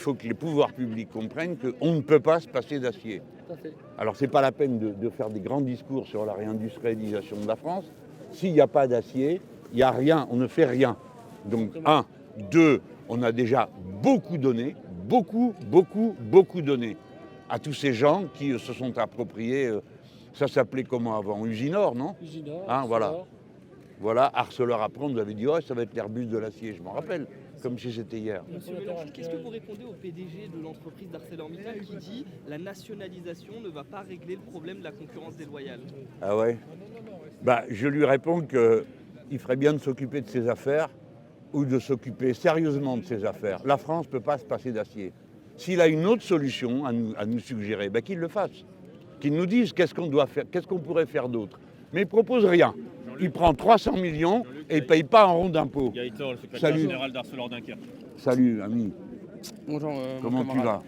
faut que les pouvoirs publics comprennent qu'on ne peut pas se passer d'acier. Alors, ce n'est pas la peine de faire des grands discours sur la réindustrialisation de la France. S'il n'y a pas d'acier, il n'y a rien, on ne fait rien. Donc, un. Deux, on a déjà beaucoup donné, beaucoup donné à tous ces gens qui se sont appropriés, ça s'appelait comment avant, Usinor, non? Usinor, hein, voilà, Arcelor après, on nous avait dit, oh, ça va être l'Airbus de l'acier, je m'en rappelle, comme si c'était hier. Monsieur Mélenchon, qu'est-ce que vous répondez au PDG de l'entreprise d'ArcelorMittal qui dit la nationalisation ne va pas régler le problème de la concurrence déloyale? Ah ouais? Je lui réponds qu'il ferait bien de s'occuper de ses affaires ou de s'occuper sérieusement de ses affaires. La France ne peut pas se passer d'acier. S'il a une autre solution à nous suggérer, qu'il le fasse. Qu'il nous dise qu'est-ce qu'on doit faire, qu'est-ce qu'on pourrait faire d'autre. Mais il ne propose rien. Il prend 300 millions et il ne paye pas un rond d'impôt. Gaëtan, le secrétaire général d'Arcelor Dunkerque. Salut, ami. Bonjour, comment tu vas?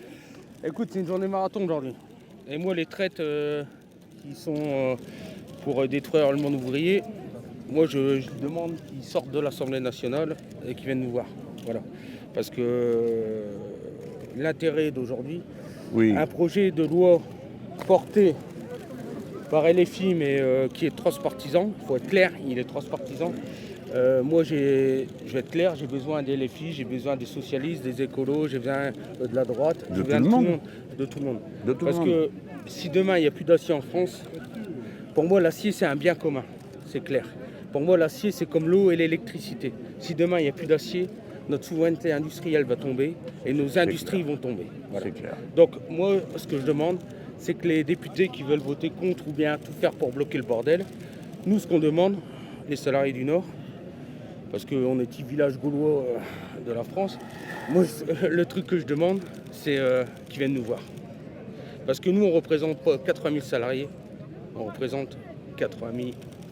Écoute, c'est une journée marathon aujourd'hui. Et moi, les traites qui sont pour détruire le monde ouvrier, moi, je demande qu'ils sortent de l'Assemblée nationale et qu'ils viennent nous voir. Voilà. Parce que l'intérêt d'aujourd'hui, un projet de loi porté par LFI, mais qui est transpartisan, il faut être clair, il est transpartisan. Moi, je vais être clair, j'ai besoin des LFI, j'ai besoin des socialistes, des écolos, j'ai besoin de la droite, de tout le monde. De tout le monde. Parce que si demain, il n'y a plus d'acier en France, pour moi, l'acier, c'est un bien commun, c'est clair. Pour moi, l'acier, c'est comme l'eau et l'électricité. Si demain, il n'y a plus d'acier, notre souveraineté industrielle va tomber et nos industries vont tomber. Voilà. C'est clair. Donc, moi, ce que je demande, c'est que les députés qui veulent voter contre ou bien tout faire pour bloquer le bordel, nous, ce qu'on demande, les salariés du Nord, parce qu'on est petit village gaulois de la France, moi, le truc que je demande, c'est qu'ils viennent nous voir. Parce que nous, on ne représente pas 80 000 salariés, on représente 80 000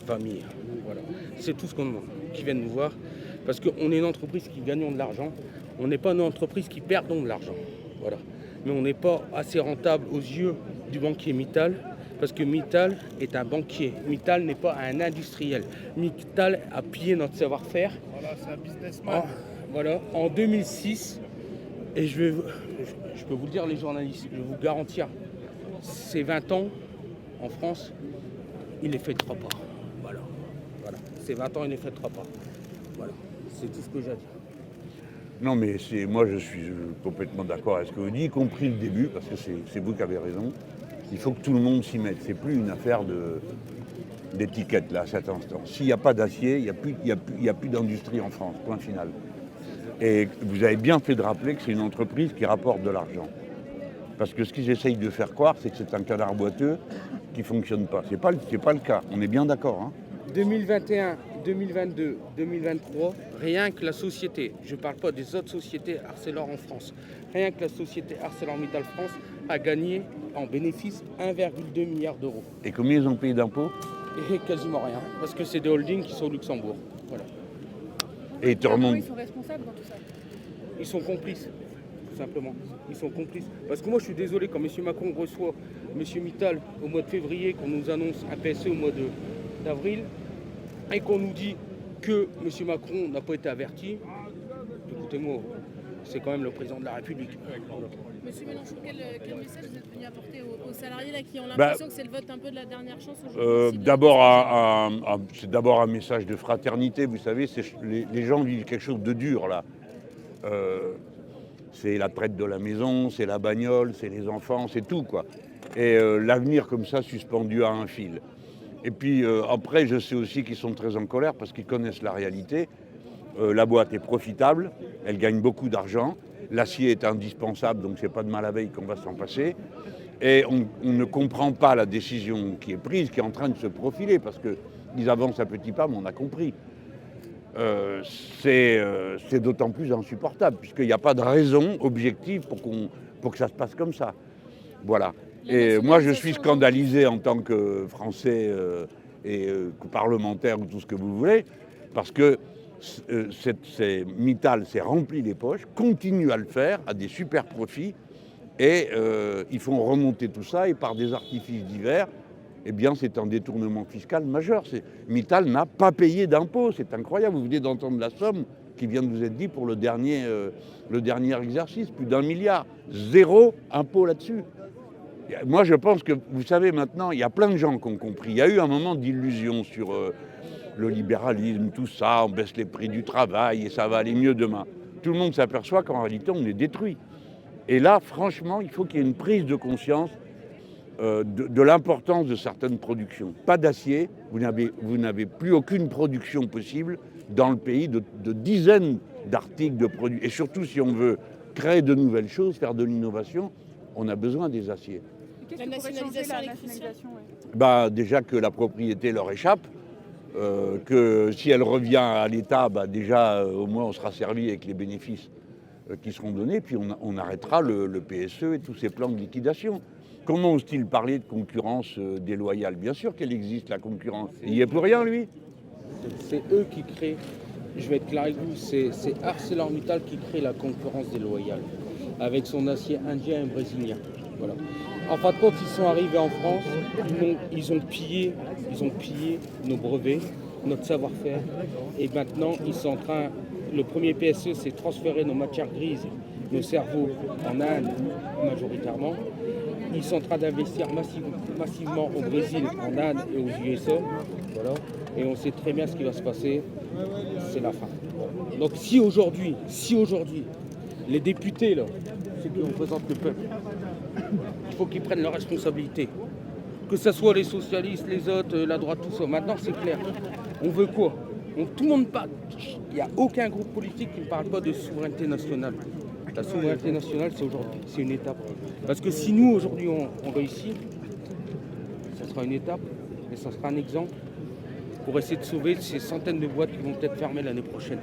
familles. Voilà. C'est tout ce qu'on demande, qu'ils viennent nous voir. Parce qu'on est une entreprise qui gagne de l'argent, on n'est pas une entreprise qui perd de l'argent. Voilà. Mais on n'est pas assez rentable aux yeux du banquier Mittal, parce que Mittal est un banquier. Mittal n'est pas un industriel. Mittal a pillé notre savoir-faire. Voilà, c'est un businessman. En 2006, et je peux vous le dire, les journalistes, je vais vous garantir, ces 20 ans en France, il ne les fêtera pas. Voilà. Ces 20 ans, il ne les fêtera pas. Voilà. C'est tout ce que j'ai à dire. Non, mais moi, je suis complètement d'accord avec ce que vous dites, y compris le début, parce que c'est vous qui avez raison. Il faut que tout le monde s'y mette. C'est plus une affaire d'étiquette, là, à cet instant. S'il n'y a pas d'acier, il n'y a plus d'industrie en France, point final. Et vous avez bien fait de rappeler que c'est une entreprise qui rapporte de l'argent. Parce que ce qu'ils essayent de faire croire, c'est que c'est un canard boiteux qui ne fonctionne pas. C'est pas le cas, on est bien d'accord. Hein. 2021, 2022, 2023, rien que la société, je ne parle pas des autres sociétés Arcelor en France, rien que la société ArcelorMittal France a gagné en bénéfice 1,2 milliard d'euros. Et combien ils ont payé d'impôts? Et quasiment rien, parce que c'est des holdings qui sont au Luxembourg. Voilà. Et ils te remontent. Ils sont responsables dans tout ça. Ils sont complices, tout simplement. Ils sont complices. Parce que moi, je suis désolé, quand M. Macron reçoit M. Mittal au mois de février, qu'on nous annonce un PSE au mois d'avril, et qu'on nous dit que M. Macron n'a pas été averti, écoutez-moi, c'est quand même le président de la République. Monsieur Mélenchon, quel message vous êtes venu apporter aux salariés là, qui ont l'impression que c'est le vote un peu de la dernière chance aujourd'hui? C'est d'abord un message de fraternité, vous savez, les gens vivent quelque chose de dur là. C'est la traite de la maison, c'est la bagnole, c'est les enfants, c'est tout quoi. Et l'avenir comme ça suspendu à un fil. Et puis après, je sais aussi qu'ils sont très en colère parce qu'ils connaissent la réalité. La boîte est profitable, elle gagne beaucoup d'argent, l'acier est indispensable, donc c'est pas de mal à veille qu'on va s'en passer. Et on ne comprend pas la décision qui est prise, qui est en train de se profiler, parce qu'ils avancent à petits pas, mais on a compris. C'est d'autant plus insupportable, puisqu'il n'y a pas de raison objective pour que ça se passe comme ça. Voilà. Et moi, je suis scandalisé en tant que Français et parlementaire ou tout ce que vous voulez, parce que Mittal s'est rempli les poches, continue à le faire, à des super profits, et ils font remonter tout ça, et par des artifices divers, eh bien, c'est un détournement fiscal majeur. Mittal n'a pas payé d'impôts, c'est incroyable, vous venez d'entendre la somme qui vient de vous être dit pour le dernier exercice, plus d'1 milliard. 0 impôt là-dessus. Moi, je pense que, vous savez, maintenant, il y a plein de gens qui ont compris. Il y a eu un moment d'illusion sur le libéralisme, tout ça, on baisse les prix du travail et ça va aller mieux demain. Tout le monde s'aperçoit qu'en réalité, on est détruit. Et là, franchement, il faut qu'il y ait une prise de conscience de l'importance de certaines productions. Pas d'acier, vous n'avez plus aucune production possible dans le pays de dizaines d'articles de produits. Et surtout, si on veut créer de nouvelles choses, faire de l'innovation, on a besoin des aciers. La nationalisation, Déjà que la propriété leur échappe, que si elle revient à l'État, déjà au moins on sera servi avec les bénéfices qui seront donnés, puis on arrêtera le PSE et tous ces plans de liquidation. Comment ose-t-il parler de concurrence déloyale? Bien sûr qu'elle existe, la concurrence. Il n'y est pour rien, lui. C'est eux qui créent, je vais être clair avec vous, c'est ArcelorMittal qui crée la concurrence déloyale avec son acier indien et brésilien. Voilà. En fin de compte, ils sont arrivés en France, ils ont pillé nos brevets, notre savoir-faire, et maintenant ils sont en train. Le premier PSE, c'est transférer nos matières grises, nos cerveaux en Inde majoritairement. Ils sont en train d'investir massivement au Brésil, en Inde et aux USA. Voilà. Et on sait très bien ce qui va se passer. C'est la fin. Donc si aujourd'hui, les députés, là, ceux qui représentent le peuple, il faut qu'ils prennent leurs responsabilités. Que ce soit les socialistes, les autres, la droite, tout ça. Maintenant, c'est clair. On veut quoi? Tout le monde parle. Il n'y a aucun groupe politique qui ne parle pas de souveraineté nationale. La souveraineté nationale, c'est aujourd'hui, c'est une étape. Parce que si nous, aujourd'hui, on réussit, ça sera une étape, et ça sera un exemple pour essayer de sauver ces centaines de boîtes qui vont peut-être fermer l'année prochaine.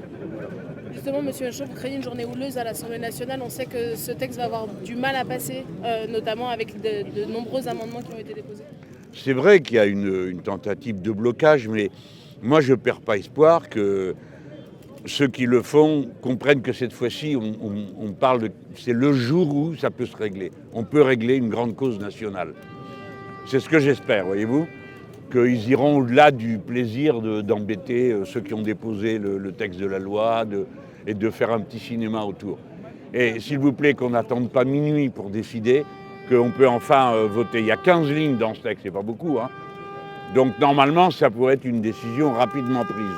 Justement, M. Lachaud, vous créez une journée houleuse à l'Assemblée nationale. On sait que ce texte va avoir du mal à passer, notamment avec de nombreux amendements qui ont été déposés. C'est vrai qu'il y a une tentative de blocage, mais moi, je ne perds pas espoir que ceux qui le font comprennent que cette fois-ci, on parle de... C'est le jour où ça peut se régler. On peut régler une grande cause nationale. C'est ce que j'espère, voyez-vous, qu'ils iront au-delà du plaisir d'embêter ceux qui ont déposé le texte de la loi et de faire un petit cinéma autour. Et s'il vous plaît, qu'on n'attende pas minuit pour décider qu'on peut enfin voter. Il y a 15 lignes dans ce texte, c'est pas beaucoup, hein. Donc normalement, ça pourrait être une décision rapidement prise.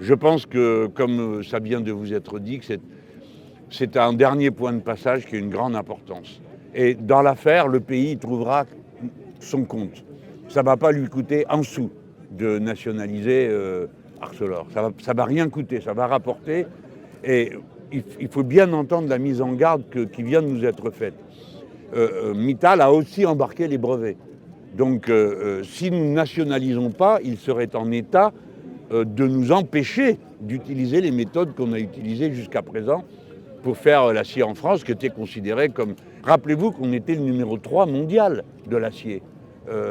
Je pense que, comme ça vient de vous être dit, que c'est un dernier point de passage qui a une grande importance. Et dans l'affaire, le pays trouvera son compte. Ça ne va pas lui coûter un sou de nationaliser Arcelor. Ça va rien coûter, ça va rapporter. Et il faut bien entendre la mise en garde qui vient de nous être faite. Mittal a aussi embarqué les brevets. Donc si nous ne nationalisons pas, il serait en état de nous empêcher d'utiliser les méthodes qu'on a utilisées jusqu'à présent pour faire l'acier en France, qui était considéré comme... Rappelez-vous qu'on était le numéro 3 mondial de l'acier.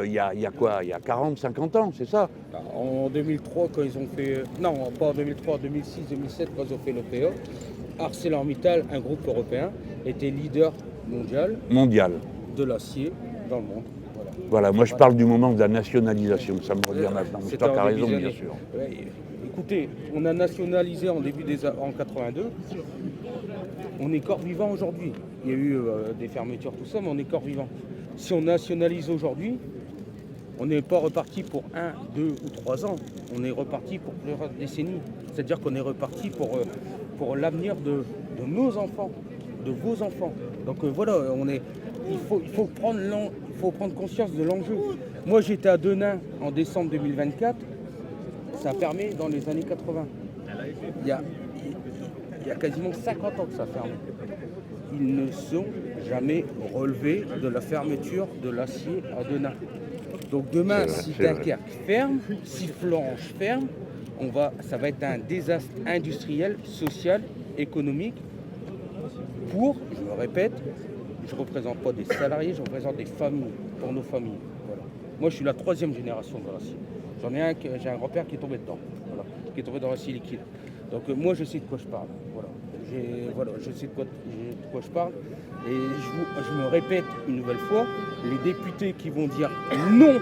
Il y a quoi? Il y a 40, 50 ans, c'est ça? En 2003, quand ils ont fait... Non, pas en 2003, en 2006, 2007, quand ils ont fait l'OPA, ArcelorMittal, un groupe européen, était leader mondial de l'acier dans le monde. Voilà, moi je parle du moment de la nationalisation, ça me revient maintenant. Tu as raison, bien sûr. Écoutez, on a nationalisé en 82, on est corps vivant aujourd'hui. Il y a eu des fermetures, tout ça, mais on est corps vivant. Si on nationalise aujourd'hui, on n'est pas reparti pour 1, 2 ou 3 ans, on est reparti pour plusieurs décennies. C'est-à-dire qu'on est reparti pour l'avenir de nos enfants, de vos enfants. Donc voilà, il faut prendre conscience de l'enjeu. Moi, j'étais à Denain en décembre 2024. Ça permet dans les années 80. Il y a quasiment 50 ans que ça ferme. Ils ne sont jamais relevés de la fermeture de l'acier à Denain. Donc demain, si Dunkerque ferme, si Florange ferme, ça va être un désastre industriel, social, économique. Je me répète, je ne représente pas des salariés, je représente des familles, pour nos familles. Voilà. Moi, je suis la 3e génération de l'acier. J'ai un grand-père qui est tombé dedans, voilà, qui est tombé dans l'acier liquide. Donc moi, je sais de quoi je parle. Voilà. Je sais de quoi je parle. Et je me répète une nouvelle fois, les députés qui vont dire non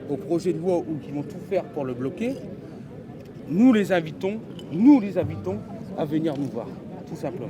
au projet de loi ou qui vont tout faire pour le bloquer, nous les invitons à venir nous voir, tout simplement.